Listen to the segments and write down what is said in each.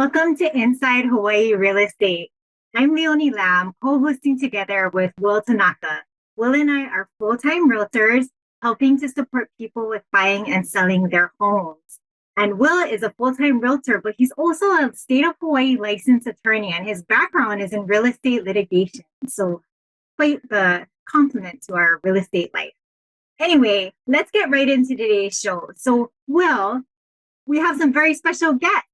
Welcome to Inside Hawaii Real Estate. I'm Leonie Lam, co-hosting together with Will Tanaka. Will and I are full-time realtors helping to support people with buying and selling their homes. And Will is a full-time realtor, but he's also a state of Hawaii licensed attorney, and his background is in real estate litigation. So quite the compliment to our real estate life. Anyway, let's get right into today's show. So Will, we have some very special guests.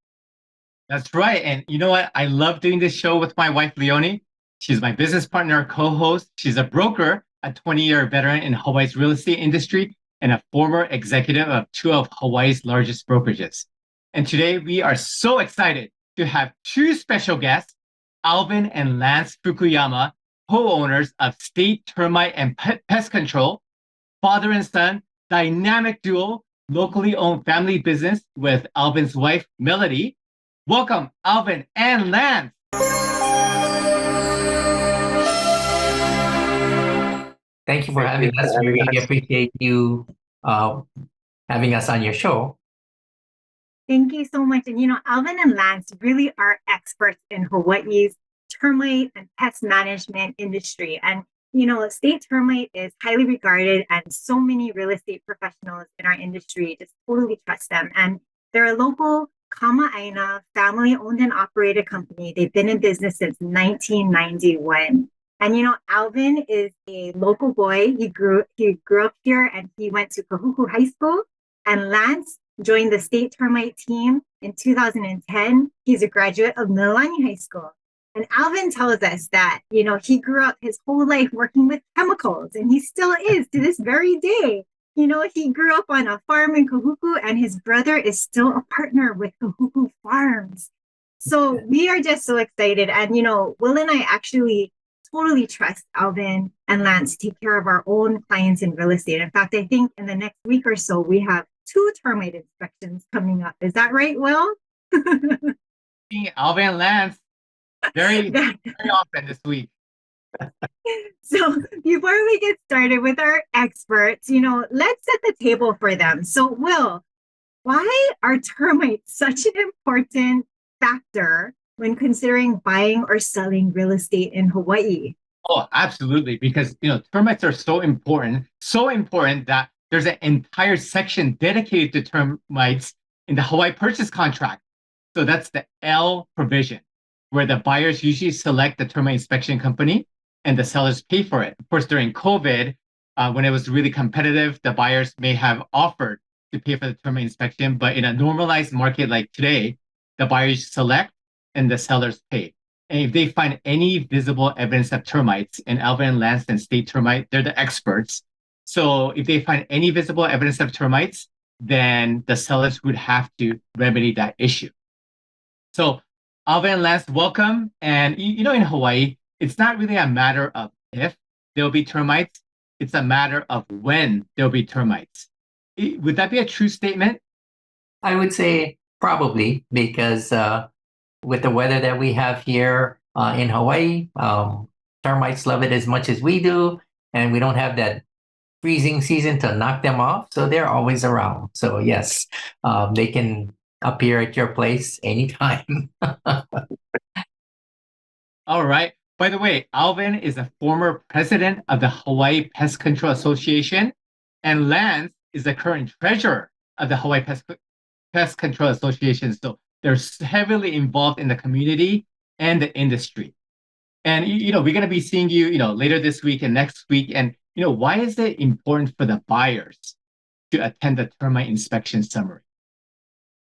That's right. And you know what? I love doing this show with my wife, Leonie. She's my business partner, co-host. She's a broker, a 20-year veteran in Hawaii's real estate industry, and a former executive of two of Hawaii's largest brokerages. And today we are so excited to have two special guests, Alvin and Lance Fukuyama, co-owners of State Termite and Pest Control, father and son, dynamic duo, locally owned family business with Alvin's wife, Melody. Welcome, Alvin and Lance. Thank you for having us. We really appreciate you having us on your show. Thank you so much. And Alvin and Lance really are experts in Hawaii's termite and pest management industry. And State Termite is highly regarded, and so many real estate professionals in our industry just totally trust them. And they're a local Kama'aina family-owned and operated company. They've been in business since 1991. And Alvin is a local boy. He grew up here, and he went to Kahuku High School. And Lance joined the State Termite team in 2010. He's a graduate of Mililani High School. And Alvin tells us that, he grew up his whole life working with chemicals, and he still is to this very day. He grew up on a farm in Kahuku, and his brother is still a partner with Kahuku Farms. So we are just so excited. And, Will and I actually totally trust Alvin and Lance to take care of our own clients in real estate. In fact, I think in the next week or so, we have 2 termite inspections coming up. Is that right, Will? Alvin and Lance, very often this week. So before we get started with our experts, let's set the table for them. So Will, why are termites such an important factor when considering buying or selling real estate in Hawaii? Oh, absolutely. Because, termites are so important that there's an entire section dedicated to termites in the Hawaii purchase contract. So that's the L provision, where the buyers usually select the termite inspection company and the sellers pay for it. Of course, during COVID, when it was really competitive, the buyers may have offered to pay for the termite inspection. But in a normalized market like today, the buyers select and the sellers pay. And if they find any visible evidence of termites, and Alvin and Lance and State Termite, they're the experts. So if they find any visible evidence of termites, then the sellers would have to remedy that issue. So Alvin and Lance, welcome. And in Hawaii, it's not really a matter of if there'll be termites, it's a matter of when there'll be termites. Would that be a true statement? I would say probably, because with the weather that we have here in Hawaii, termites love it as much as we do, and we don't have that freezing season to knock them off, so they're always around. So yes, they can appear at your place anytime. All right. By the way, Alvin is a former president of the Hawaii Pest Control Association, and Lance is the current treasurer of the Hawaii Pest Control Association. So they're heavily involved in the community and the industry. And, we're going to be seeing you, later this week and next week. And, why is it important for the buyers to attend the termite inspection summary?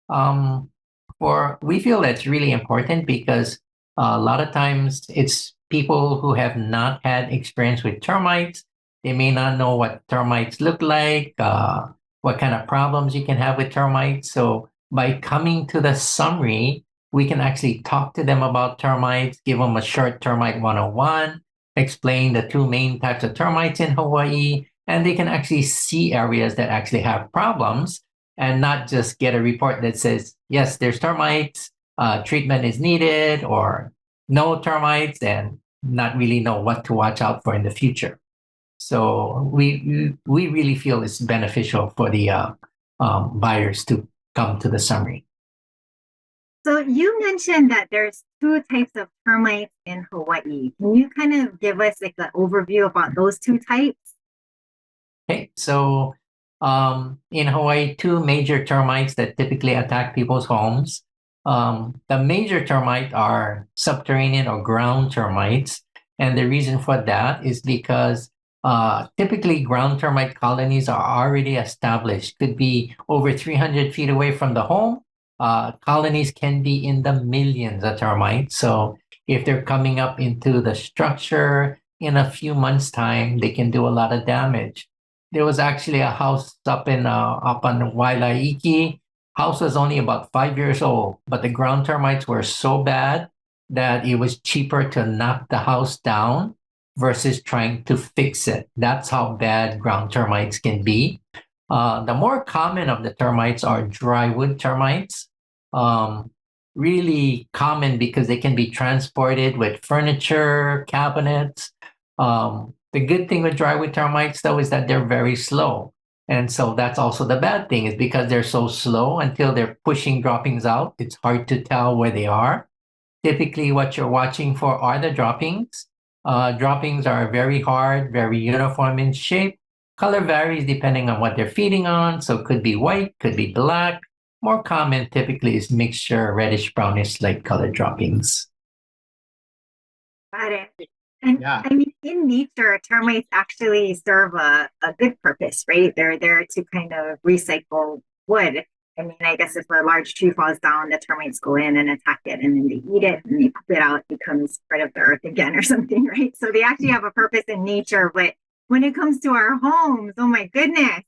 We feel that's really important because a lot of times it's people who have not had experience with termites. They may not know what termites look like, what kind of problems you can have with termites. So by coming to the summary, we can actually talk to them about termites, give them a short termite 101, explain the 2 main types of termites in Hawaii, and they can actually see areas that actually have problems and not just get a report that says, yes, there's termites, treatment is needed, or no termites, and not really know what to watch out for in the future. So we really feel it's beneficial for the buyers to come to the summary. So you mentioned that there's two types of termites in Hawaii. Can you kind of give us like an overview about those two types? Okay, so in Hawaii, two major termites that typically attack people's homes. The major termite are subterranean or ground termites. And the reason for that is because typically ground termite colonies are already established, could be over 300 feet away from the home. Colonies can be in the millions of termites. So if they're coming up into the structure in a few months' time, they can do a lot of damage. There was actually a house up on Wailaiki. House was only about 5 years old, but the ground termites were so bad that it was cheaper to knock the house down versus trying to fix it. That's how bad ground termites can be. The more common of the termites are drywood termites. Really common because they can be transported with furniture, cabinets. The good thing with drywood termites, though, is that they're very slow. And so that's also the bad thing, is because they're so slow until they're pushing droppings out, it's hard to tell where they are. Typically, what you're watching for are the droppings. Droppings are very hard, very uniform in shape. Color varies depending on what they're feeding on. So it could be white, could be black. More common typically is mixture reddish brownish light colored droppings. Got it. And Yeah. I mean, in nature, termites actually serve a good purpose, right? They're there to kind of recycle wood. I mean, I guess if a large tree falls down, the termites go in and attack it, and then they eat it, and they poop it out, it becomes part of the earth again or something, right? So they actually have a purpose in nature. But when it comes to our homes, oh my goodness.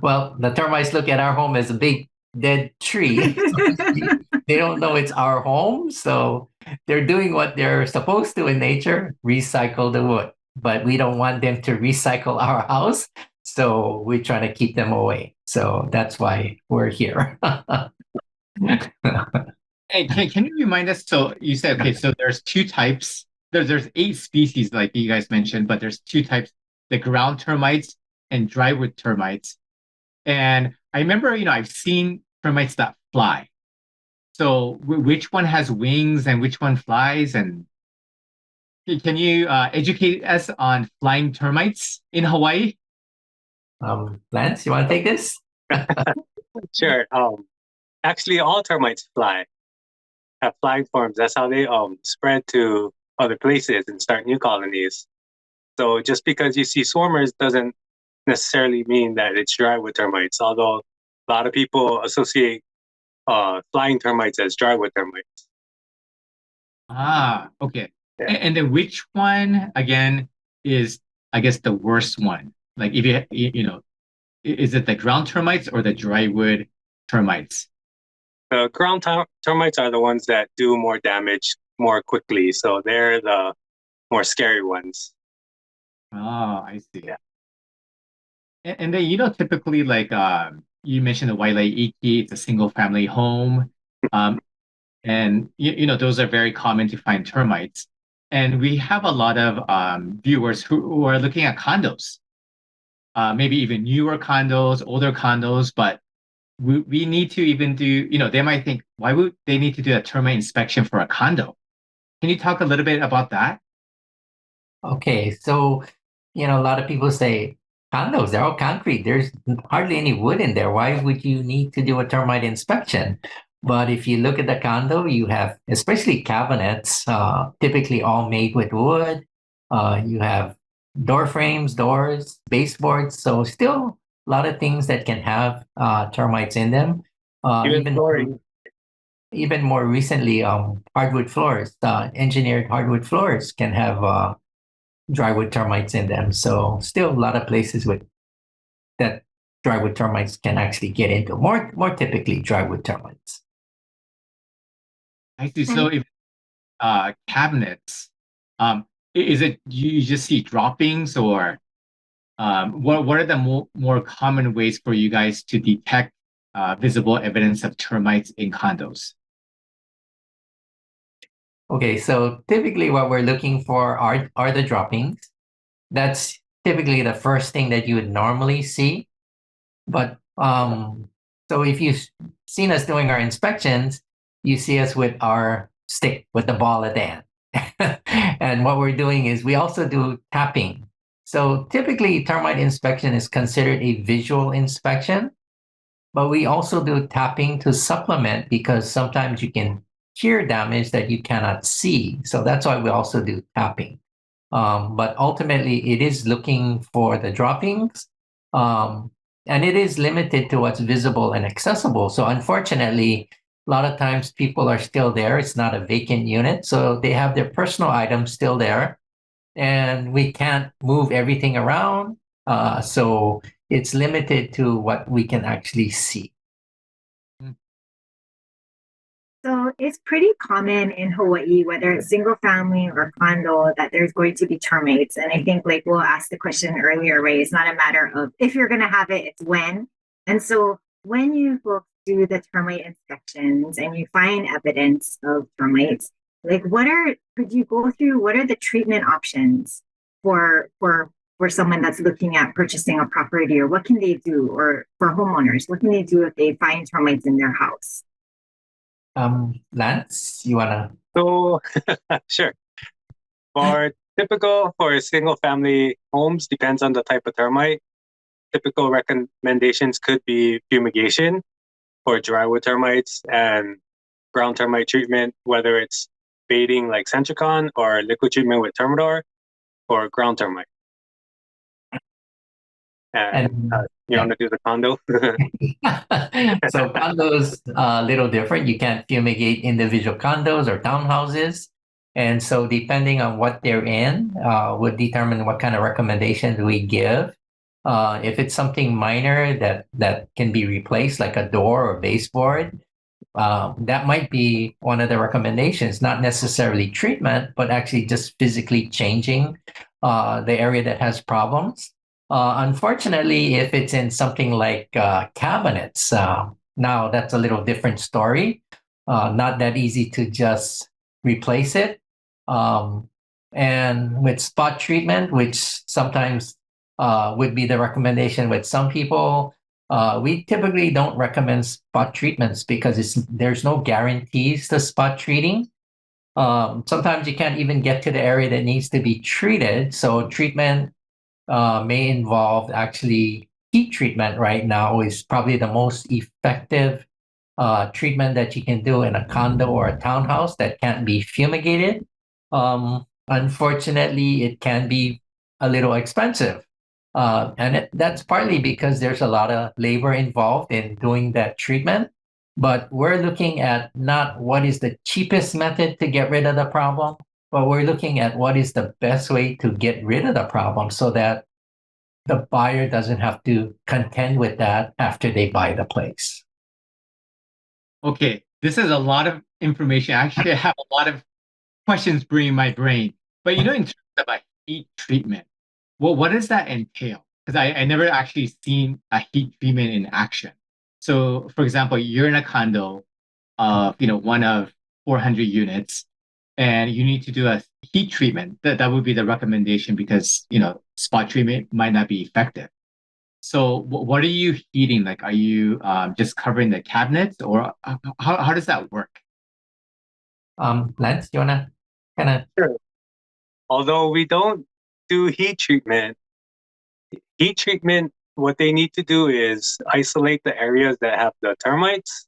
Well, the termites look at our home as a big dead tree. They don't know it's our home. So they're doing what they're supposed to in nature, recycle the wood. But we don't want them to recycle our house. So we're trying to keep them away. So that's why we're here. Hey, can you remind us? So you said, okay, so there's two types. There's 8 species, like you guys mentioned, but there's two types: the ground termites and drywood termites. And I remember, I've seen termites that fly. So which one has wings and which one flies? And can you educate us on flying termites in Hawaii? Lance, you want to take this? Sure. Actually, all termites fly, have flying forms. That's how they spread to other places and start new colonies. So just because you see swarmers doesn't necessarily mean that it's drywood termites. Although a lot of people associate flying termites as drywood termites. Ah, okay. Yeah. And then which one again is, I guess, the worst one? Like if is it the ground termites or the drywood termites? The ground termites are the ones that do more damage more quickly. So they're the more scary ones. Oh, I see. Yeah. And then typically like you mentioned the Wailaiki, it's a single family home. And those are very common to find termites. And we have a lot of viewers who are looking at condos, maybe even newer condos, older condos, but we need to even do, they might think, why would they need to do a termite inspection for a condo? Can you talk a little bit about that? Okay, so a lot of people say condos, they're all concrete. There's hardly any wood in there. Why would you need to do a termite inspection? But if you look at the condo, you have especially cabinets, typically all made with wood. You have door frames, doors, baseboards. So still a lot of things that can have termites in them. Even flooring. Even more recently, hardwood floors, engineered hardwood floors can have drywood termites in them. So still a lot of places with that drywood termites can actually get into. More typically drywood termites. I see. So if cabinets, is it you just see droppings, or what are the more common ways for you guys to detect visible evidence of termites in condos? Okay, so typically what we're looking for are the droppings. That's typically the first thing that you would normally see. But So if you've seen us doing our inspections, you see us with our stick with the ball at the end. And what we're doing is we also do tapping. So typically, termite inspection is considered a visual inspection, but we also do tapping to supplement because sometimes you can hear damage that you cannot see. So that's why we also do tapping. But ultimately, it is looking for the droppings, and it is limited to what's visible and accessible. So unfortunately, a lot of times people are still there. It's not a vacant unit, so they have their personal items still there, and we can't move everything around. So it's limited to what we can actually see. So it's pretty common in Hawaii, whether it's single family or condo, that there's going to be termites. And I think like we'll ask the question earlier, right? It's not a matter of if you're going to have it, it's when. And so when you folks do the termite inspections and you find evidence of termites, like could you go through, what are the treatment options for someone that's looking at purchasing a property, or what can they do? Or for homeowners, what can they do if they find termites in their house? Lance, you wanna? So, sure. For single family homes, depends on the type of termite. Typical recommendations could be fumigation for drywood termites and ground termite treatment, whether it's baiting like Centricon or liquid treatment with Termidor or ground termite. And you want to do the condo? So condos a little different. You can't fumigate individual condos or townhouses. And so depending on what they're in, would determine what kind of recommendations we give. If it's something minor that can be replaced, like a door or baseboard, that might be one of the recommendations, not necessarily treatment, but actually just physically changing the area that has problems. Unfortunately, if it's in something like cabinets, now that's a little different story. Not that easy to just replace it. And with spot treatment, which sometimes would be the recommendation with some people, we typically don't recommend spot treatments because there's no guarantees to spot treating. Sometimes you can't even get to the area that needs to be treated. So treatment may involve actually heat treatment right now is probably the most effective treatment that you can do in a condo or a townhouse that can't be fumigated. Unfortunately, it can be a little expensive. And that's partly because there's a lot of labor involved in doing that treatment. But we're looking at not what is the cheapest method to get rid of the problem, but we're looking at what is the best way to get rid of the problem so that the buyer doesn't have to contend with that after they buy the place. Okay, this is a lot of information. Actually, I have a lot of questions brewing in my brain. But in terms of a heat treatment, well, what does that entail? Because I never actually seen a heat treatment in action. So, for example, you're in a condo of, one of 400 units, and you need to do a heat treatment. That would be the recommendation because, spot treatment might not be effective. So what are you heating? Like, are you just covering the cabinets, or how does that work? Lance, you wanna kind of? Sure. Although we don't do heat treatment, what they need to do is isolate the areas that have the termites,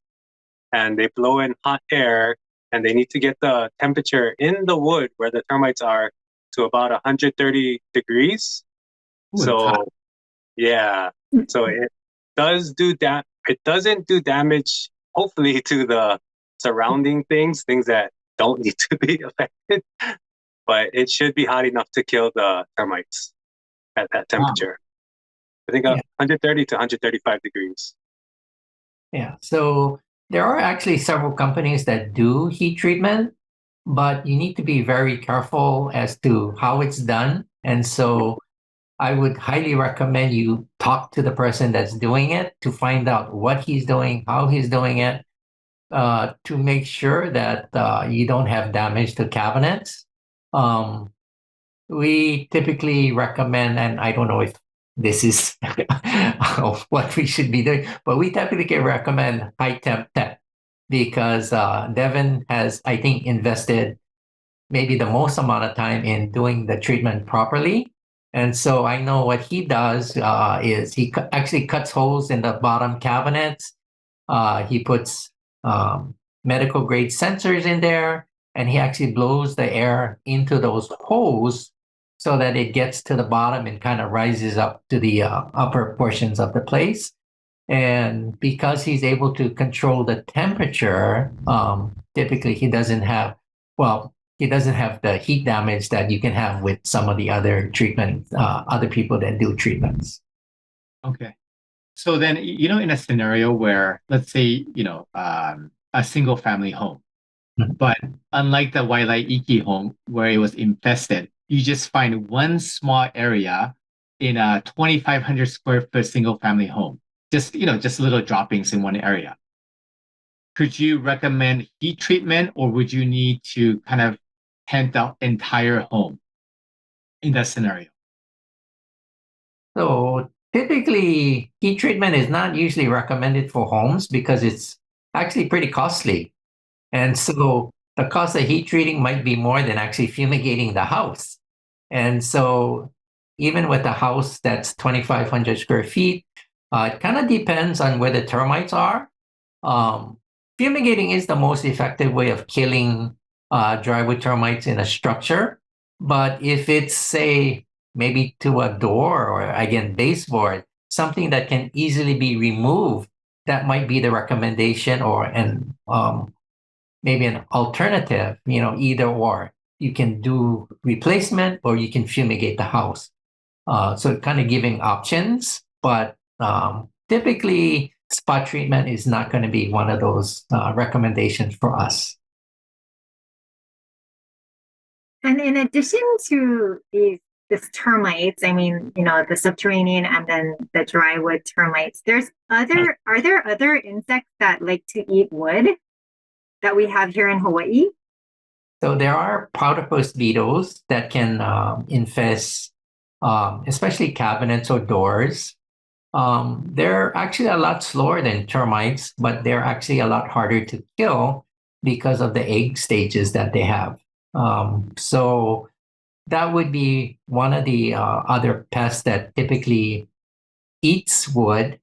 and they blow in hot air, and they need to get the temperature in the wood where the termites are to about 130 degrees. Ooh, So, yeah. So it doesn't do damage, hopefully, to the surrounding things that don't need to be affected. But it should be hot enough to kill the termites at that temperature. Wow. I think 130 to 135 degrees. Yeah. So there are actually several companies that do heat treatment, but you need to be very careful as to how it's done. And so I would highly recommend you talk to the person that's doing it to find out what he's doing, how he's doing it, to make sure that you don't have damage to cabinets. We typically recommend, and I don't know if this is what we should be doing. But we typically recommend high temp tech because Devin has, I think, invested maybe the most amount of time in doing the treatment properly. And so I know what he does is he actually cuts holes in the bottom cabinets. He puts medical grade sensors in there, and he actually blows the air into those holes so that it gets to the bottom and kind of rises up to the upper portions of the place. And because he's able to control the temperature, typically he doesn't have, well, he doesn't have the heat damage that you can have with some of the other treatments, other people that do treatments. Okay. So then, in a scenario where, let's say, a single family home, but unlike the Wailaiki home where it was infested, you just find one small area in a 2,500 square foot single family home, just little droppings in one area. Could you recommend heat treatment, or would you need to kind of tent the entire home in that scenario? So typically, heat treatment is not usually recommended for homes because it's actually pretty costly. And so the cost of heat treating might be more than actually fumigating the house. And so even with a house that's 2,500 square feet, it kind of depends on where the termites are. Fumigating is the most effective way of killing drywood termites in a structure. But if it's, say, maybe to a door or, again, baseboard, something that can easily be removed, that might be the recommendation, or maybe an alternative, either or. You can do replacement or you can fumigate the house. So kind of giving options, but typically spot treatment is not going to be one of those recommendations for us. And in addition to this termites, I mean, the subterranean and then the drywood termites, are there other insects that like to eat wood that we have here in Hawaii? So there are powder mosquitoes that can infest, especially cabinets or doors. They're actually a lot slower than termites, but they're actually a lot harder to kill because of the egg stages that they have. So that would be one of the other pests that typically eats wood.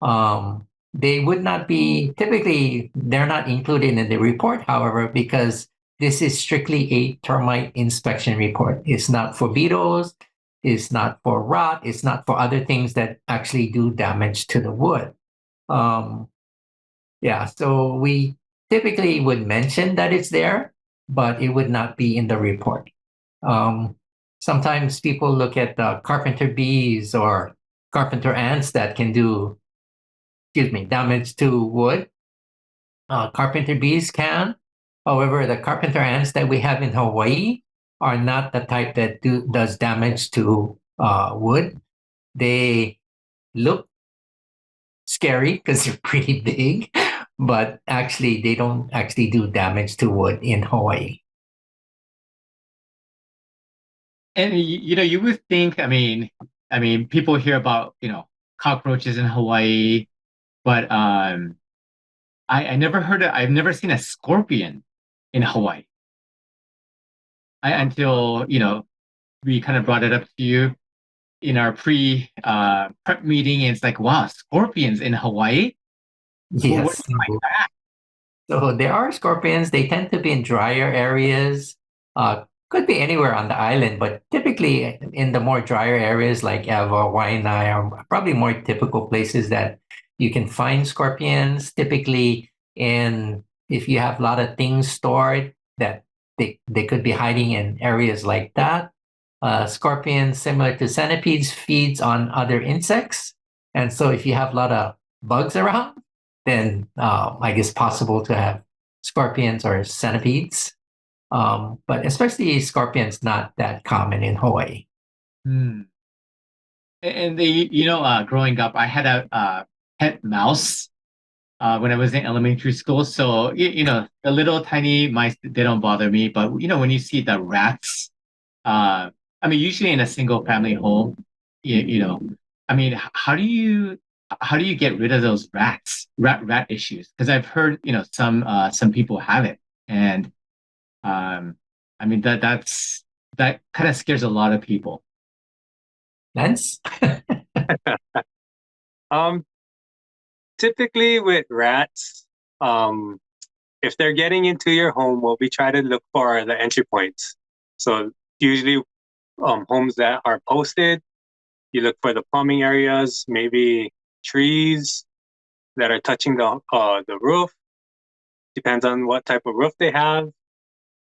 They would not be, typically, they're not included in the report, however, because this is strictly a termite inspection report. It's not for beetles, it's not for rot, it's not for other things that actually do damage to the wood. So we typically would mention that it's there, but it would not be in the report. Sometimes people look at the carpenter bees or carpenter ants that can do, damage to wood. Carpenter bees can. However, the carpenter ants that we have in Hawaii are not the type that does damage to wood. They look scary because they're pretty big, but actually they don't actually do damage to wood in Hawaii. And you would think, I mean, people hear about cockroaches in Hawaii, but I never heard I've never seen a scorpion in Hawaii. Until we kind of brought it up to you in our prep meeting, and it's like, wow, scorpions in Hawaii. Yes. So there are scorpions. They tend to be in drier areas. Could be anywhere on the island, but typically in the more drier areas like Ewa, Waianae are probably more typical places that you can find scorpions. Typically, if you have a lot of things stored, that they could be hiding in areas like that. Scorpions, similar to centipedes, feeds on other insects, and so if you have a lot of bugs around, then I guess possible to have scorpions or centipedes. But especially scorpions, not that common in Hawaii. And growing up, I had a pet mouse when I was in elementary school. So the little tiny mice, they don't bother me. But when you see the rats, usually in a single family home, I mean, how do you get rid of those rat issues? Because I've heard, some people have it, and I mean that kind of scares a lot of people. Lance? Um, Typically with rats, if they're getting into your home, what we try to look for are the entry points. So usually, homes that are posted, you look for the plumbing areas, maybe trees that are touching the roof. Depends on what type of roof they have.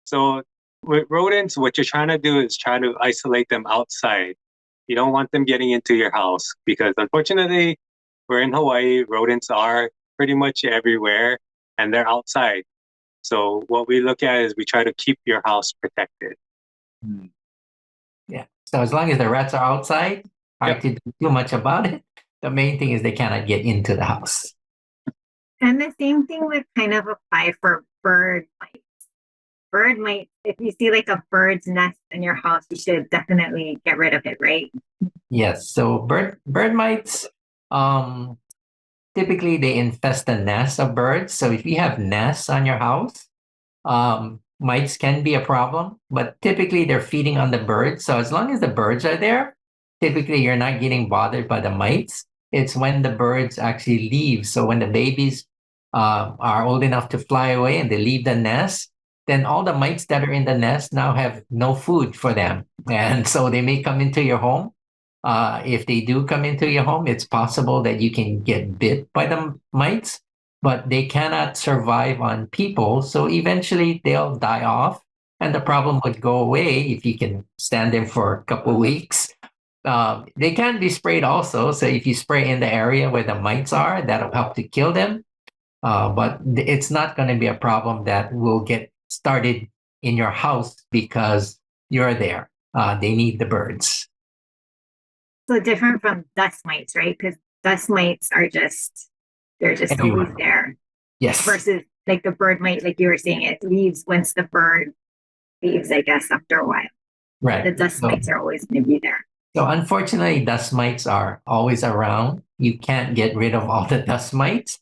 So with rodents, what you're trying to do is try to isolate them outside. You don't want them getting into your house because unfortunately, we're in Hawaii. Rodents are pretty much everywhere and they're outside. So what we look at is we try to keep your house protected. Hmm. Yeah. So as long as the rats are outside, hard to do too much about it. The main thing is they cannot get into the house. And the same thing would kind of apply for bird mites. Bird mites, if you see like a bird's nest in your house, you should definitely get rid of it, right? Yes. So bird mites, typically they infest the nests of birds. So if you have nests on your house, mites can be a problem, but typically they're feeding on the birds. So as long as the birds are there, typically you're not getting bothered by the mites. It's when the birds actually leave. So when the babies are old enough to fly away and they leave the nest, then all the mites that are in the nest now have no food for them. And so they may come into your home. If they do come into your home, it's possible that you can get bit by the mites, but they cannot survive on people. So eventually they'll die off and the problem would go away if you can stand them for a couple of weeks. They can be sprayed also. So if you spray in the area where the mites are, that'll help to kill them. But it's not going to be a problem that will get started in your house because you're there. They need the birds. So different from dust mites, right? Because dust mites are they're just Everywhere. always there. Yes. Versus like the bird mite, like you were saying, it leaves once the bird leaves, I guess, after a while. Right. The dust mites are always going to be there. So unfortunately, dust mites are always around. You can't get rid of all the dust mites.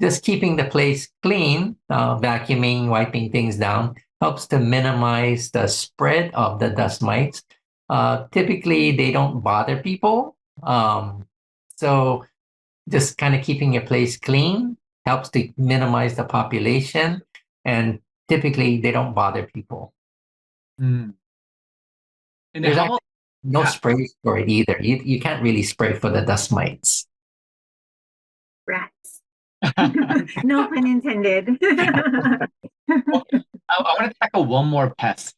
Just keeping the place clean, vacuuming, wiping things down helps to minimize the spread of the dust mites. Typically, they don't bother people. So just kind of keeping your place clean helps to minimize the population. And typically, they don't bother people. Hmm. And There's how actually about no spray for it either. You can't really spray for the dust mites. Rats. No pun intended. Okay, I want to tackle one more pest.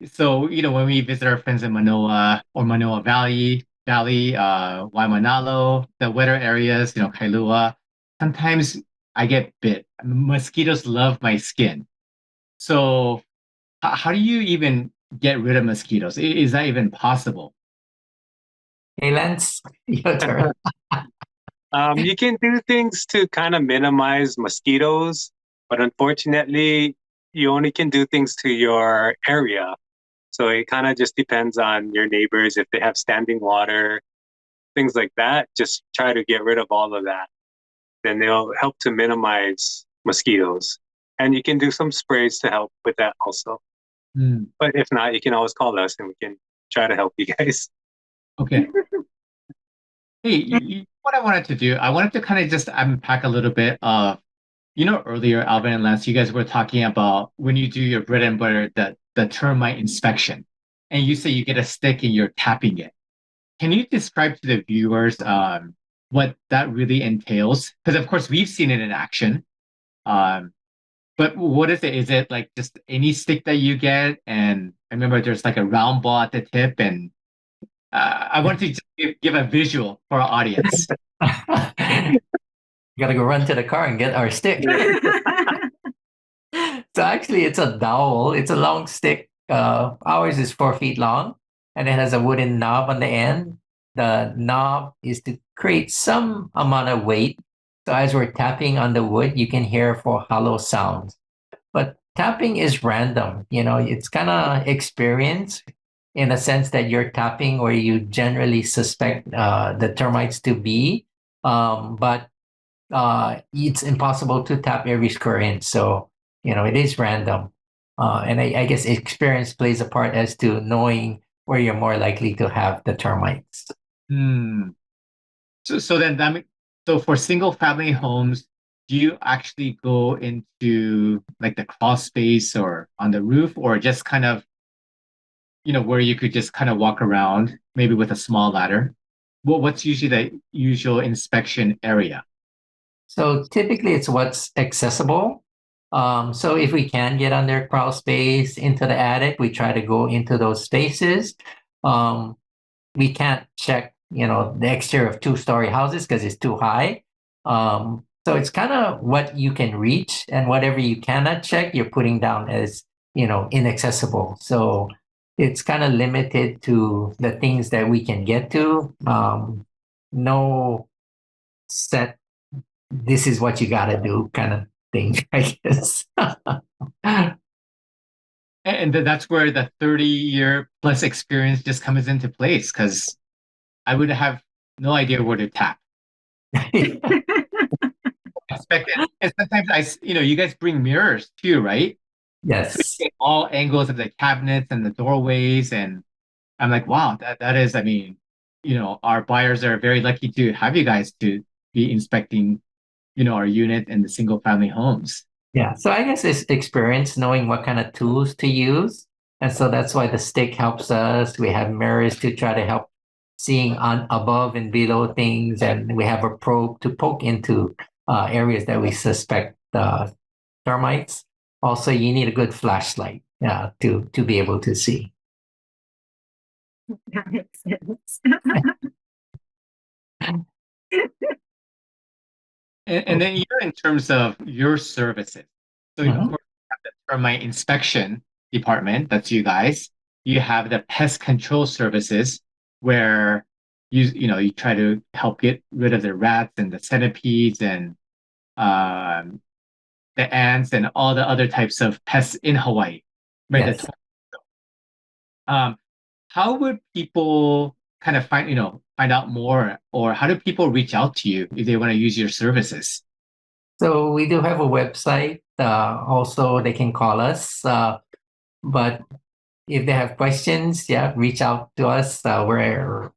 So, when we visit our friends in Manoa or Manoa Valley, Waimanalo, the wetter areas, Kailua, sometimes I get bit. Mosquitoes love my skin. So, how do you even get rid of mosquitoes? Is that even possible? Hey, Lance, your turn. You can do things to kind of minimize mosquitoes, but unfortunately, you only can do things to your area. So it kind of just depends on your neighbors. If they have standing water, things like that, just try to get rid of all of that. Then they'll help to minimize mosquitoes. And you can do some sprays to help with that also. Hmm. But if not, you can always call us and we can try to help you guys. Okay. Hey, what I wanted to do, I wanted to kind of just unpack a little bit of, earlier, Alvin and Lance, you guys were talking about when you do your bread and butter, the termite inspection, and you say you get a stick and you're tapping it. Can you describe to the viewers what that really entails? Because of course we've seen it in action. But what is it? Is it like just any stick that you get? And I remember there's like a round ball at the tip, and I wanted to just give a visual for our audience. Gotta go run to the car and get our stick. So actually, it's a dowel. It's a long stick. Ours is 4 feet long, and it has a wooden knob on the end. The knob is to create some amount of weight. So as we're tapping on the wood, you can hear for hollow sounds. But tapping is random. It's kind of experience. in a sense that you're tapping where you generally suspect the termites to be, but it's impossible to tap every square inch. So, it is random. And I guess experience plays a part as to knowing where you're more likely to have the termites. Hmm. So then so for single family homes, do you actually go into like the crawl space or on the roof, or just kind of, where you could just kind of walk around, maybe with a small ladder? What's usually the usual inspection area? So typically it's what's accessible. So if we can get under crawl space into the attic, we try to go into those spaces. Um, we can't check, the exterior of two-story houses because it's too high. So it's kind of what you can reach, and whatever you cannot check, you're putting down as, inaccessible. So it's kind of limited to the things that we can get to. No set, this is what you got to do kind of thing, I guess. And that's where the 30-year plus experience just comes into place, because I would have no idea where to tap. Expect it. And sometimes you guys bring mirrors too, right? So you Yes. get all angles of the cabinets and the doorways, and I'm like, wow, that is, I mean, our buyers are very lucky to have you guys to be inspecting, our unit and the single family homes. Yeah. So I guess it's experience knowing what kind of tools to use. And so that's why the stick helps us. We have mirrors to try to help seeing on above and below things. And we have a probe to poke into areas that we suspect termites. Also, you need a good flashlight to be able to see. That makes sense. And then you're in terms of your services. So of Mhm. course, you have the termite inspection department, that's you guys. You have the pest control services, where you try to help get rid of the rats and the centipedes and um, the ants and all the other types of pests in Hawaii. Right? Yes. Um, how would people kind of find out more, or how do people reach out to you if they want to use your services? So we do have a website. Also, they can call us. But if they have questions, reach out to us. We're,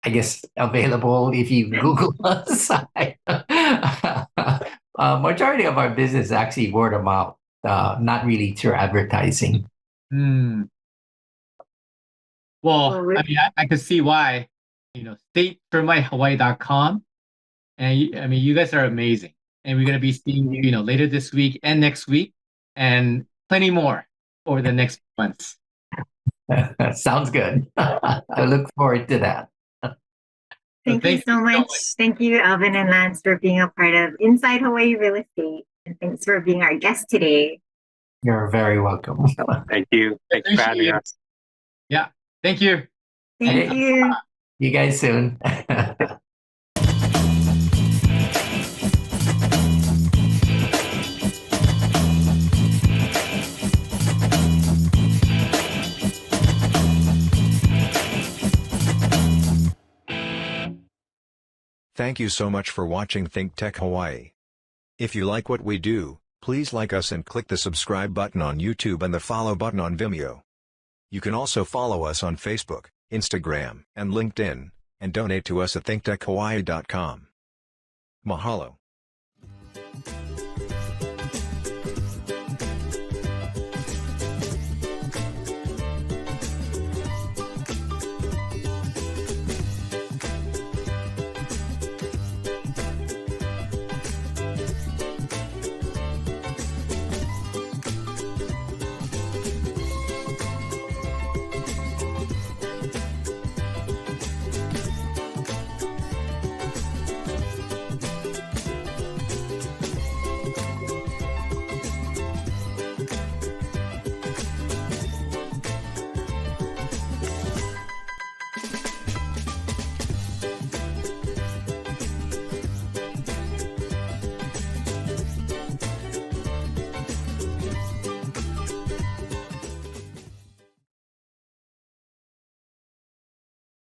I guess, available if you Google us. Majority of our business is actually word of mouth, not really through advertising. Hmm. Well, Well, I mean, I could see why, statetermitehawaii.com. And I mean, you guys are amazing. And we're going to be seeing you, later this week and next week, and plenty more over the next months. Sounds good. I look forward to that. So thank you so much. Thank you, Alvin and Lance, for being a part of Inside Hawaii Real Estate. And thanks for being our guest today. You're very welcome. Thank you. Thanks for having us. Yeah. Thank you. Thank you. You guys soon. Thank you so much for watching ThinkTech Hawaii. If you like what we do, please like us and click the subscribe button on YouTube and the follow button on Vimeo. You can also follow us on Facebook, Instagram, and LinkedIn, and donate to us at thinktechhawaii.com. Mahalo.